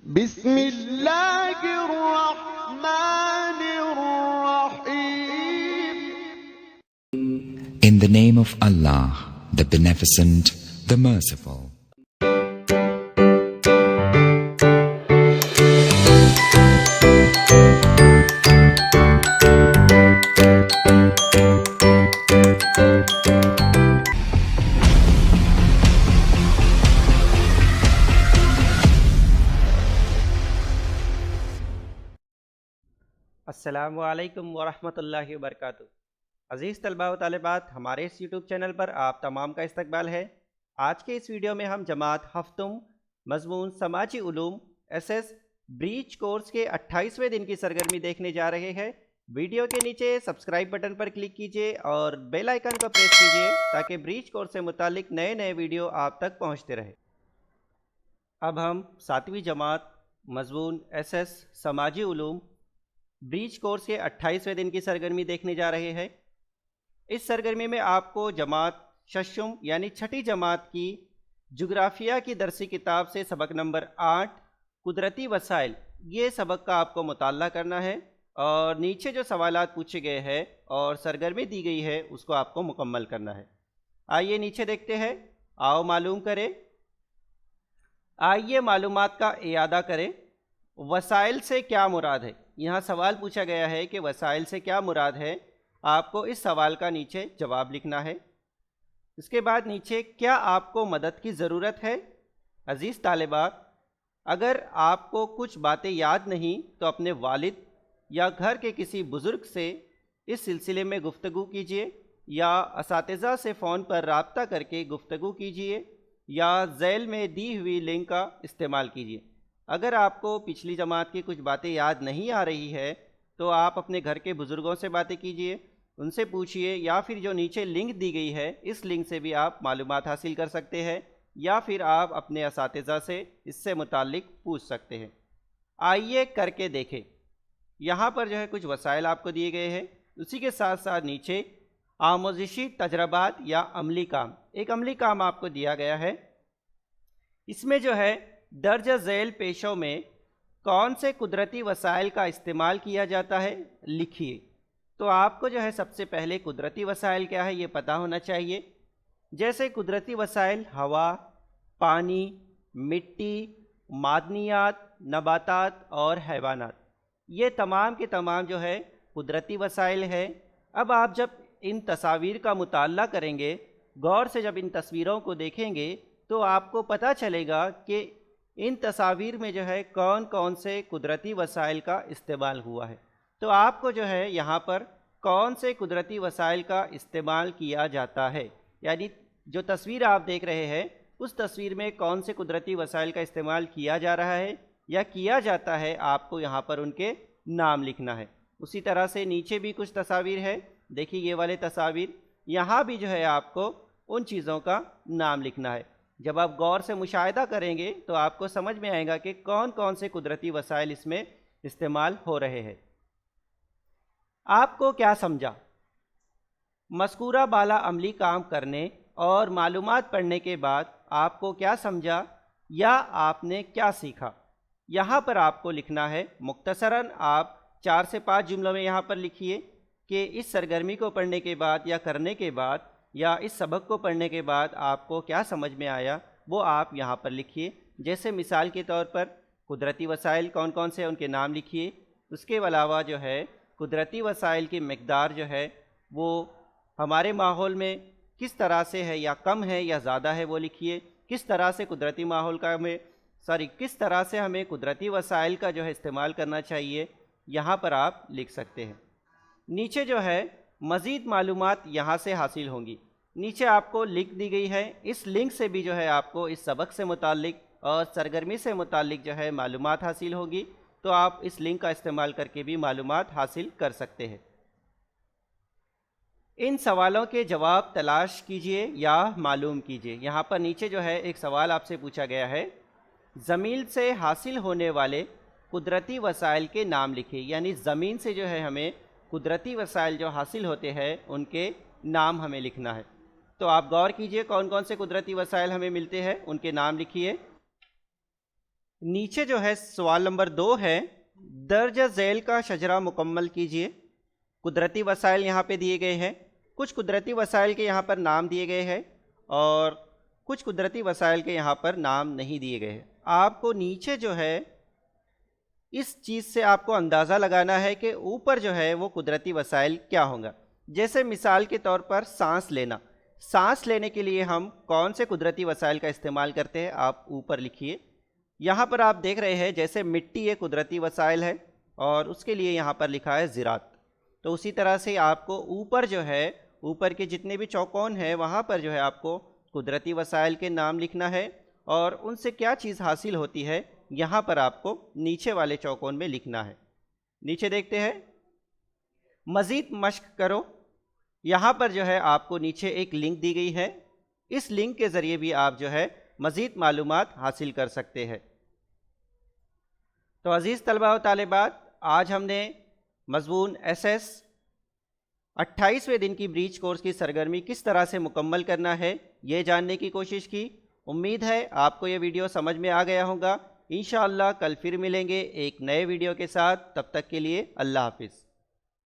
بسم اللہ الرحمن الرحیم. In the name of Allah, the Beneficent, the Merciful. السلام علیکم ورحمۃ اللہ وبرکاتہ. عزیز طلباء و طالبات، ہمارے اس یوٹیوب چینل پر آپ تمام کا استقبال ہے. آج کے اس ویڈیو میں ہم جماعت ہفتم مضمون سماجی علوم ایس بریچ کورس کے 28ویں دن کی سرگرمی دیکھنے جا رہے ہیں. ویڈیو کے نیچے سبسکرائب بٹن پر کلک کیجئے اور بیل آئیکن کو پریس کیجئے تاکہ بریچ کورس سے متعلق نئے ویڈیو آپ تک پہنچتے رہے. اب ہم 7ویں جماعت مضمون ایس سماجی علوم بریچ کورس کے 28ویں دن کی سرگرمی دیکھنے جا رہے ہیں. اس سرگرمی میں آپ کو جماعت ششم یعنی چھٹی جماعت کی جغرافیہ کی درسی کتاب سے سبق نمبر 8 قدرتی وسائل، یہ سبق کا آپ کو مطالعہ کرنا ہے اور نیچے جو سوالات پوچھے گئے ہیں اور سرگرمی دی گئی ہے اس کو آپ کو مکمل کرنا ہے. آئیے نیچے دیکھتے ہیں. آؤ معلوم کریں. آئیے معلومات کا اعادہ کریں. وسائل سے کیا مراد ہے؟ یہاں سوال پوچھا گیا ہے کہ وسائل سے کیا مراد ہے. آپ کو اس سوال کا نیچے جواب لکھنا ہے. اس کے بعد نیچے کیا آپ کو مدد کی ضرورت ہے؟ عزیز طالبات، اگر آپ کو کچھ باتیں یاد نہیں تو اپنے والد یا گھر کے کسی بزرگ سے اس سلسلے میں گفتگو کیجیے یا اساتذہ سے فون پر رابطہ کر کے گفتگو کیجیے یا ذیل میں دی ہوئی لنک کا استعمال کیجیے. اگر آپ کو پچھلی جماعت کی کچھ باتیں یاد نہیں آ رہی ہے تو آپ اپنے گھر کے بزرگوں سے باتیں کیجئے، ان سے پوچھئے، یا پھر جو نیچے لنک دی گئی ہے اس لنک سے بھی آپ معلومات حاصل کر سکتے ہیں یا پھر آپ اپنے اساتذہ سے اس سے متعلق پوچھ سکتے ہیں. آئیے کر کے دیکھیں. یہاں پر جو ہے کچھ وسائل آپ کو دیے گئے ہیں، اسی کے ساتھ ساتھ نیچے آموزشی تجربات یا عملی کام، ایک عملی کام آپ کو دیا گیا ہے. اس میں جو ہے درجہ ذیل پیشوں میں کون سے قدرتی وسائل کا استعمال کیا جاتا ہے لکھیے. تو آپ کو جو ہے سب سے پہلے قدرتی وسائل کیا ہے یہ پتہ ہونا چاہیے. جیسے قدرتی وسائل ہوا، پانی، مٹی، معدنیات، نباتات اور حیوانات، یہ تمام کے تمام جو ہے قدرتی وسائل ہے. اب آپ جب ان تصاویر کا مطالعہ کریں گے، غور سے جب ان تصویروں کو دیکھیں گے تو آپ کو پتہ چلے گا کہ ان تصاویر میں جو ہے کون کون سے قدرتی وسائل کا استعمال ہوا ہے. تو آپ کو جو ہے یہاں پر کون سے قدرتی وسائل کا استعمال کیا جاتا ہے، یعنی جو تصویر آپ دیکھ رہے ہیں اس تصویر میں کون سے قدرتی وسائل کا استعمال کیا جا رہا ہے یا کیا جاتا ہے، آپ کو یہاں پر ان کے نام لکھنا ہے. اسی طرح سے نیچے بھی کچھ تصاویر ہے، دیکھیے یہ والے تصاویر، یہاں بھی جو ہے آپ کو ان چیزوں کا نام لکھنا ہے. جب آپ غور سے مشاہدہ کریں گے تو آپ کو سمجھ میں آئے گا کہ کون کون سے قدرتی وسائل اس میں استعمال ہو رہے ہیں. آپ کو کیا سمجھا؟ مذکورہ بالا عملی کام کرنے اور معلومات پڑھنے کے بعد آپ کو کیا سمجھا یا آپ نے کیا سیکھا؟ یہاں پر آپ کو لکھنا ہے. مختصراً آپ 4 سے 5 جملوں میں یہاں پر لکھیے کہ اس سرگرمی کو پڑھنے کے بعد یا کرنے کے بعد یا اس سبق کو پڑھنے کے بعد آپ کو کیا سمجھ میں آیا، وہ آپ یہاں پر لکھیے. جیسے مثال کے طور پر قدرتی وسائل کون کون سے ان کے نام لکھیے. اس کے علاوہ جو ہے قدرتی وسائل کی مقدار جو ہے وہ ہمارے ماحول میں کس طرح سے ہے، یا کم ہے یا زیادہ ہے وہ لکھیے. کس طرح سے قدرتی ماحول کا کس طرح سے ہمیں قدرتی وسائل کا جو ہے استعمال کرنا چاہیے، یہاں پر آپ لکھ سکتے ہیں. نیچے جو ہے مزید معلومات یہاں سے حاصل ہوں گی. نیچے آپ کو لنک دی گئی ہے، اس لنک سے بھی جو ہے آپ کو اس سبق سے متعلق اور سرگرمی سے متعلق جو ہے معلومات حاصل ہوگی. تو آپ اس لنک کا استعمال کر کے بھی معلومات حاصل کر سکتے ہیں. ان سوالوں کے جواب تلاش کیجئے یا معلوم کیجئے. یہاں پر نیچے جو ہے ایک سوال آپ سے پوچھا گیا ہے، زمین سے حاصل ہونے والے قدرتی وسائل کے نام لکھیں. یعنی زمین سے جو ہے ہمیں قدرتی وسائل جو حاصل ہوتے ہیں ان کے نام ہمیں لکھنا ہے. تو آپ غور کیجئے کون کون سے قدرتی وسائل ہمیں ملتے ہیں، ان کے نام لکھیے. نیچے جو ہے سوال نمبر 2 ہے، درجہ ذیل کا شجرہ مکمل کیجئے۔ قدرتی وسائل یہاں پہ دیے گئے ہیں، کچھ قدرتی وسائل کے یہاں پر نام دیے گئے ہیں اور کچھ قدرتی وسائل کے یہاں پر نام نہیں دیے گئے ہیں۔ آپ کو نیچے جو ہے اس چیز سے آپ کو اندازہ لگانا ہے کہ اوپر جو ہے وہ قدرتی وسائل کیا ہوں گا۔ جیسے مثال کے طور پر سانس لینا، سانس لینے کے لیے ہم کون سے قدرتی وسائل کا استعمال کرتے ہیں، آپ اوپر لکھیے۔ یہاں پر آپ دیکھ رہے ہیں جیسے مٹی ایک قدرتی وسائل ہے اور اس کے لیے یہاں پر لکھا ہے زراعت، تو اسی طرح سے آپ کو اوپر جو ہے، اوپر کے جتنے بھی چوکون ہیں وہاں پر جو ہے آپ کو قدرتی وسائل کے نام لکھنا ہے اور ان سے کیا چیز حاصل ہوتی ہے یہاں پر آپ کو نیچے والے چوکون میں لکھنا ہے۔ نیچے دیکھتے ہیں، مزید مشق کرو۔ یہاں پر جو ہے آپ کو نیچے ایک لنک دی گئی ہے، اس لنک کے ذریعے بھی آپ جو ہے مزید معلومات حاصل کر سکتے ہیں۔ تو عزیز طلباء و طالبات، آج ہم نے مضمون ایس 28ویں دن کی بریچ کورس کی سرگرمی کس طرح سے مکمل کرنا ہے یہ جاننے کی کوشش کی۔ امید ہے آپ کو یہ ویڈیو سمجھ میں آ گیا ہوگا۔ انشاءاللہ کل پھر ملیں گے ایک نئے ویڈیو کے ساتھ، تب تک کے لیے اللہ حافظ۔